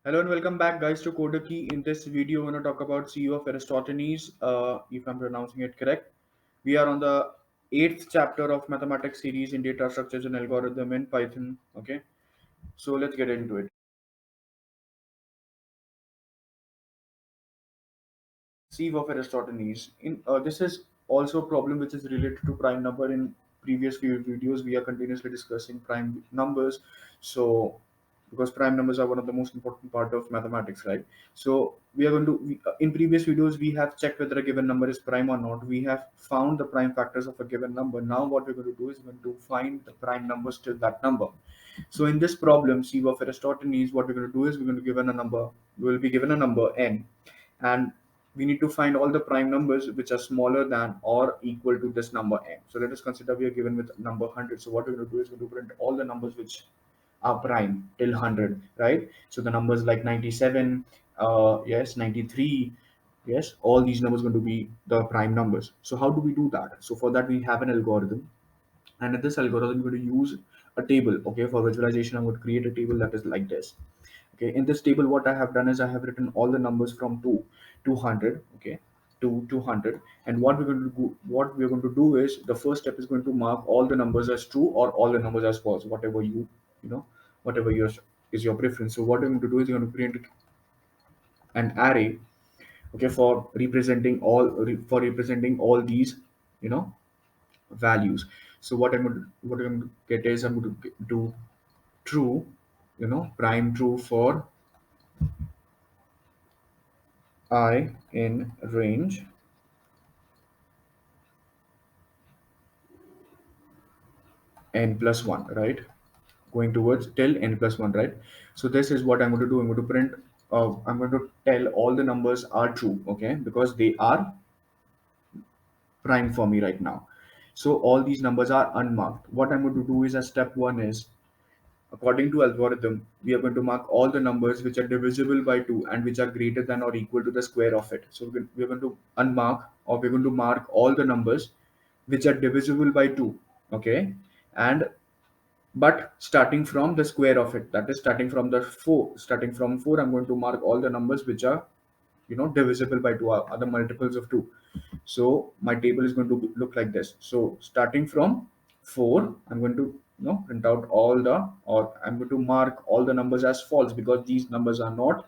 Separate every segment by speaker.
Speaker 1: Hello and welcome back, guys, to Coder Key. In this video, we're going to talk about Sieve of Eratosthenes, if I'm pronouncing it correct. We are on the eighth chapter of mathematics series in data structures and algorithm in Python. Okay, so let's get into it. Sieve of Eratosthenes. This is also a problem which is related to prime number. In previous few videos, we are continuously discussing prime numbers. So, because prime numbers are one of the most important part of mathematics, right? So, we are going to in previous videos we have checked whether a given number is prime or not. We have found the prime factors of a given number. Now, what we're going to do is we're going to find the prime numbers till that number. So, in this problem, Sieve of Eratosthenes, what we're going to do is we're going to given a number. We will be given a number n, and we need to find all the prime numbers which are smaller than or equal to this number n. So let us consider we are given with number 100. So what we're going to do is we're going to print all the numbers which are prime till 100, right? So the numbers like 97, yes, 93, yes, all these numbers are going to be the prime numbers. So how do we do that? So for that we have an algorithm, and in this algorithm we're going to use a table. Okay, for visualization I'm going to create a table that is like this. Okay, in this table what I have done is I have written all the numbers from 200, okay, to 200. And what we're going to do is the first step is going to mark all the numbers as true or all the numbers as false, whatever you know whatever yours is your preference. So what I'm going to do is you're going to create an array, okay, for representing all these you know values. So what I'm going to get is I'm going to do true, prime true for I in range n plus 1, right? Going towards till n plus 1, right? So this is what I'm going to do. I'm going to print, I'm going to tell all the numbers are true, okay, because they are prime for me right now. So all these numbers are unmarked. What I'm going to do is, as step one is, according to algorithm, we are going to mark all the numbers which are divisible by 2 and which are greater than or equal to the square of it. So we're going to unmark, or we're going to mark all the numbers which are divisible by 2, okay, and but starting from the square of it, that is starting from 4, I'm going to mark all the numbers which are divisible by 2, are the multiples of 2. So my table is going to look like this. So starting from 4, I'm going to print out or I'm going to mark all the numbers as false because these numbers are not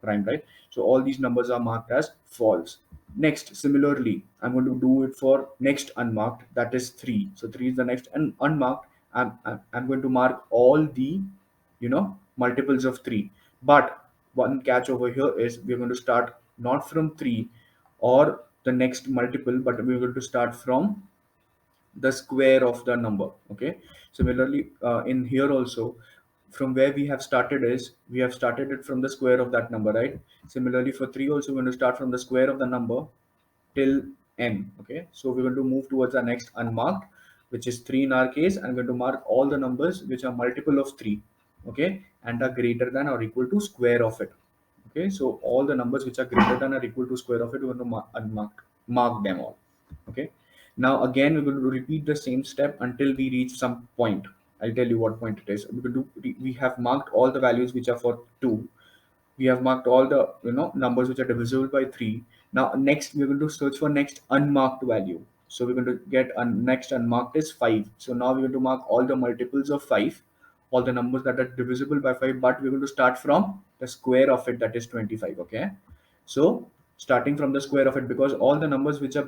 Speaker 1: prime, right? So all these numbers are marked as false. Next, similarly, I'm going to do it for next unmarked, that is 3. So 3 is the next, and unmarked, I'm going to mark all the multiples of 3. But one catch over here is we're going to start not from 3 or the next multiple, but we're going to start from the square of the number. Okay, similarly, in here also, from where we have started is we have started it from the square of that number, right? Similarly, for 3 also we're going to start from the square of the number till n. Okay, so we're going to move towards the next unmarked, which is 3 in our case. I'm going to mark all the numbers which are multiple of 3, okay, and are greater than or equal to square of it. Okay, so all the numbers which are greater than or equal to square of it, we're going to mark them all. Okay, now again we're going to repeat the same step until we reach some point. I'll tell you what point it is. We have marked all the values which are for 2. We have marked all the numbers which are divisible by 3. Now next we're going to search for next unmarked value. So we're going to get next unmarked is 5. So now we're going to mark all the multiples of 5, all the numbers that are divisible by 5, but we're going to start from the square of it, that is 25. Okay, so starting from the square of it, because all the numbers which are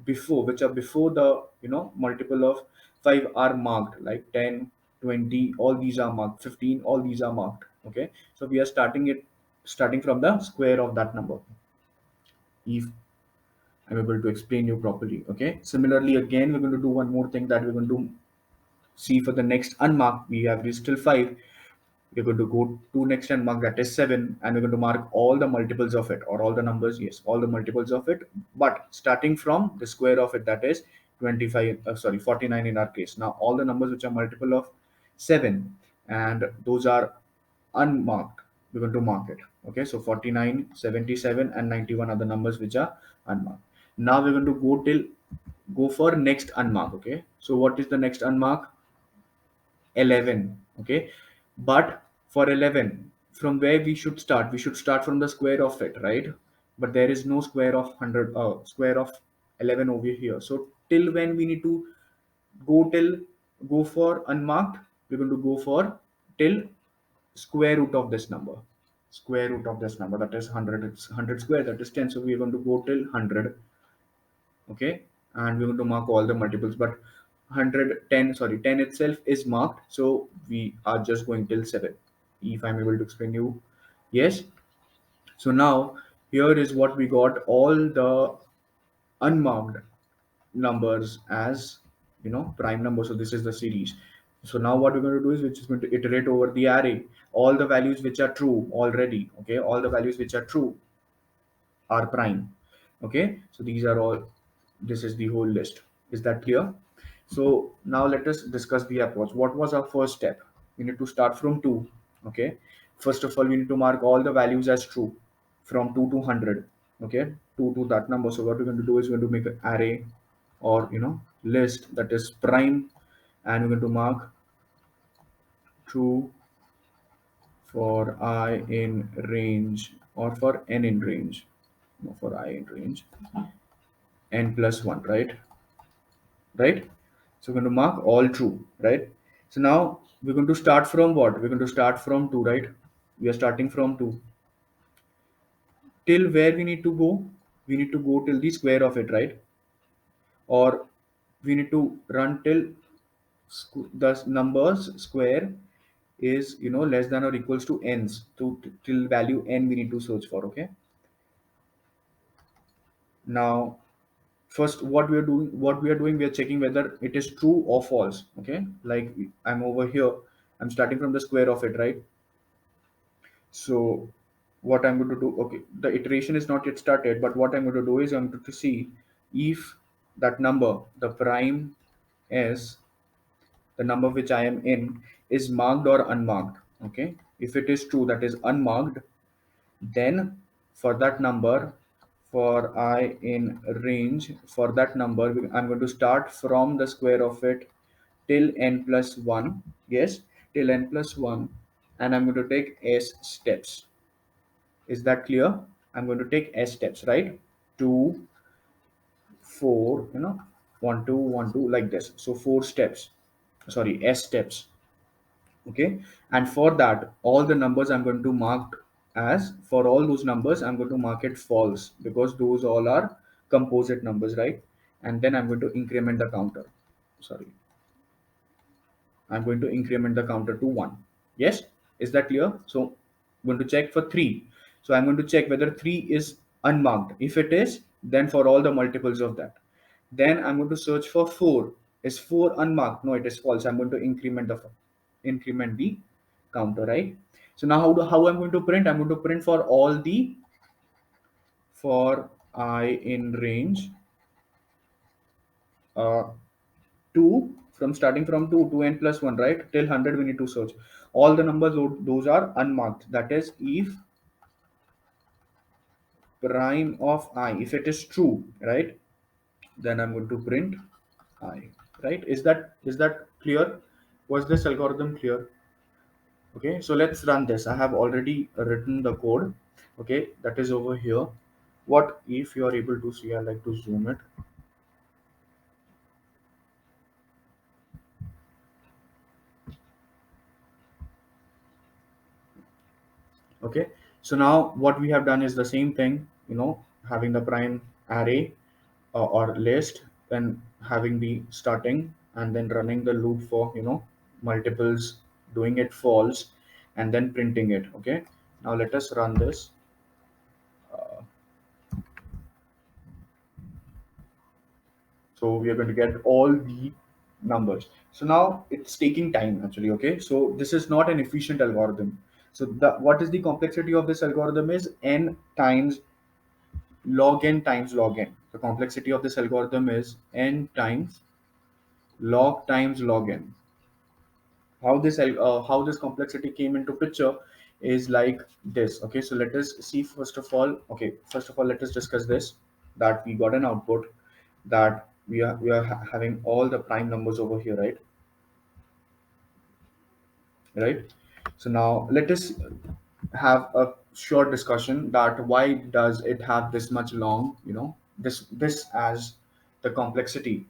Speaker 1: before the multiple of 5 are marked, like 10, 20, all these are marked, 15, all these are marked. Okay, so we are starting from the square of that number, if I'm able to explain you properly. Okay, similarly again we're going to do one more thing, that we're going to see for the next unmarked. We have reached till 5. We're going to go to next and mark, that is 7, and we're going to mark all the multiples of it, or all the numbers, yes, all the multiples of it, but starting from the square of it, that is 25, 49 in our case. Now all the numbers which are multiple of 7 and those are unmarked, we're going to mark it. Okay, so 49, 77, and 91 are the numbers which are unmarked. Now we're going to go for next unmark. Okay, so what is the next unmark? 11. Okay, but for 11, from where we should start. We should start from the square of it, right? But there is no square of 100, square of 11 over here. So till when we need to till go for unmarked, we're going to go for till square root of this number. Square root of this number, that is 100. It's 100 square, that is 10. So we're going to go till 100. Okay, and we're going to mark all the multiples, but 110, sorry, 10 itself is marked, so we are just going till 7, if I'm able to explain you. Yes. So now here is what we got, all the unmarked numbers as, prime number. So this is the series. So now what we're going to do is we're just going to iterate over the array, all the values which are true already. Okay, all the values which are true are prime. Okay, so these are all, this is the whole list. Is that clear? So now let us discuss the approach. What was our first step? We need to start from 2. Okay, first of all we need to mark all the values as true from 2 to 100. Okay, 2 to that number. So what we're going to do is we're going to make an array, or list, that is prime, and we're going to mark true for I in range, or for n in range, no, for I in range, n plus 1, right? So we're going to mark all true, right? So now we're going to start from what? We're going to start from 2, right? We are starting from 2. Till where we need to go? We need to go till the square of it, right? Or we need to run till the numbers square is, less than or equals to n's. To till value n we need to search for. Okay, now first what we are doing, we are checking whether it is true or false. Okay, like I'm over here, I'm starting from the square of it, right? So what I'm going to do, okay, the iteration is not yet started, but what I'm going to do is I'm going to see if that number, the prime is the number which I am in, is marked or unmarked. Okay, if it is true, that is unmarked, then for that number, for I in range, for that number, I'm going to start from the square of it till n plus 1. Yes, till n plus 1, and I'm going to take s steps. Is that clear? I'm going to take s steps, right? 2, 4, 1 2 1 2, like this. So 4 steps, sorry, s steps. Okay, and for that, all the numbers I'm going to mark as, for all those numbers I'm going to mark it false, because those all are composite numbers, right? And then I'm going to increment the counter. Sorry, I'm going to increment the counter to 1. Yes, is that clear? So I'm going to check for 3. So I'm going to check whether 3 is unmarked. If it is, then for all the multiples of that. Then I'm going to search for 4. Is 4 unmarked? No, it is false. I'm going to increment the counter, right? So now how I'm going to print? I'm going to print for all the, for I in range, uh, 2, from starting from 2 to n plus 1, right? Till 100 we need to search. All the numbers, those are unmarked. That is, if prime of I, if it is true, right, then I'm going to print I, right? Is that clear? Was this algorithm clear? Okay, so let's run this. I have already written the code. Okay, that is over here. What if you are able to see? I like to zoom it. Okay, so now what we have done is the same thing, having the prime array, or list, then having the starting, and then running the loop for, multiples, doing it false, and then printing it. Okay, now let us run this. So we are going to get all the numbers. So now it's taking time actually. Okay, so this is not an efficient algorithm. So what is the complexity of this algorithm is n times log n times log n. The complexity of this algorithm is n times log n. How this complexity came into picture is like this. Okay, so let us see first of all. Okay, first of all let us discuss this, that we got an output, that we are having all the prime numbers over here, right? So now let us have a short discussion that why does it have this much long, this as the complexity.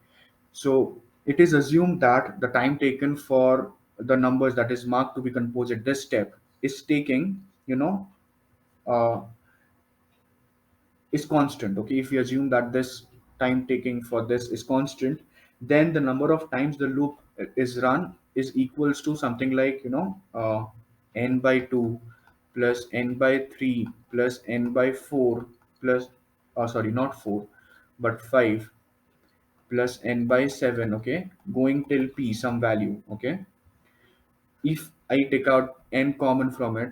Speaker 1: So it is assumed that the time taken for the numbers that is marked to be composed at this step is taking, uh, is constant. Okay, if we assume that this time taking for this is constant, then the number of times the loop is run is equals to something like, n by 2 plus n by 3 plus n by 4 plus, sorry, not 4 but 5 plus n by 7, okay, going till p some value. Okay, if I take out n common from it,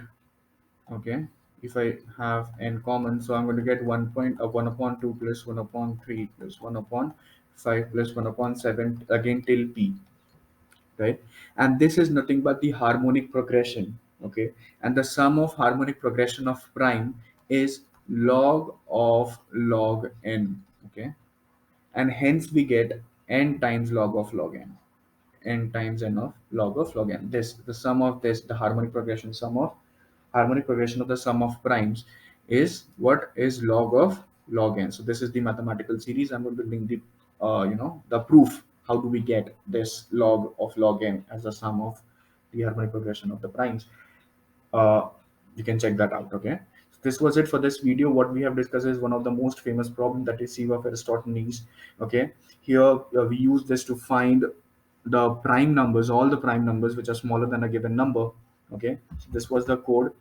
Speaker 1: okay, if I have n common, so I'm going to get 1 upon 2 plus 1 upon 3 plus 1 upon 5 plus 1 upon 7 again till p, right? And this is nothing but the harmonic progression. Okay, and the sum of harmonic progression of prime is log of log n. Okay, and hence we get n times log of log n, n times n of log n. This, the sum of this, the harmonic progression, sum of harmonic progression of the sum of primes is what is log of log n. So this is the mathematical series. I'm going to link the, the proof. How do we get this log of log n as the sum of the harmonic progression of the primes? uh, you can check that out. Okay, so this was it for this video. What we have discussed is one of the most famous problem, that is Sieve of Eratosthenes. Okay, here we use this to find the prime numbers, all the prime numbers which are smaller than a given number. Okay, so this was the code.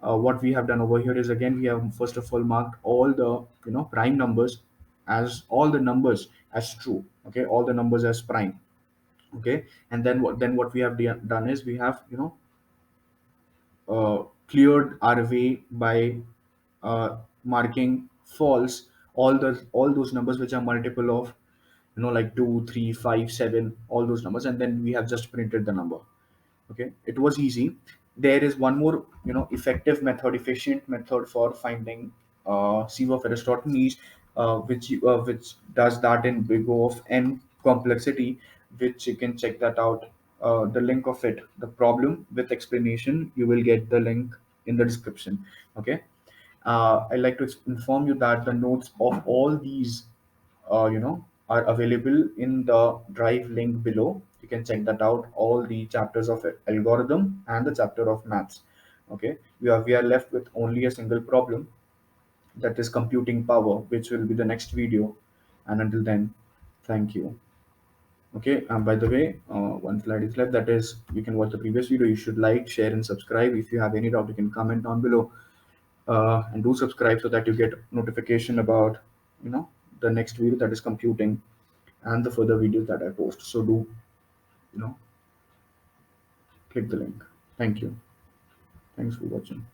Speaker 1: What we have done over here is, again, we have first of all marked all the, prime numbers as all the numbers as true. Okay, all the numbers as prime. Okay, and then what we have done is we have, cleared our way by marking false all those numbers which are multiple of, like 2, 3, 5, 7, all those numbers, and then we have just printed the number. Okay, it was easy. There is one more, effective method, efficient method for finding sieve of Eratosthenes, which does that in big O of n complexity, which you can check that out. The link of it, the problem with explanation, you will get the link in the description. Okay, I'd like to inform you that the notes of all these, are available in the drive link below. You can check that out. All the chapters of algorithm and the chapter of maths. Okay, we are left with only a single problem, that is computing power, which will be the next video. And until then, thank you. Okay, by the way, one slide is left. That is, you can watch the previous video. You should like, share, and subscribe. If you have any doubt, you can comment down below, and do subscribe so that you get notification about, the next video, that is computing, and the further videos that I post. So do, you know click the link. Thank you. Thanks for watching.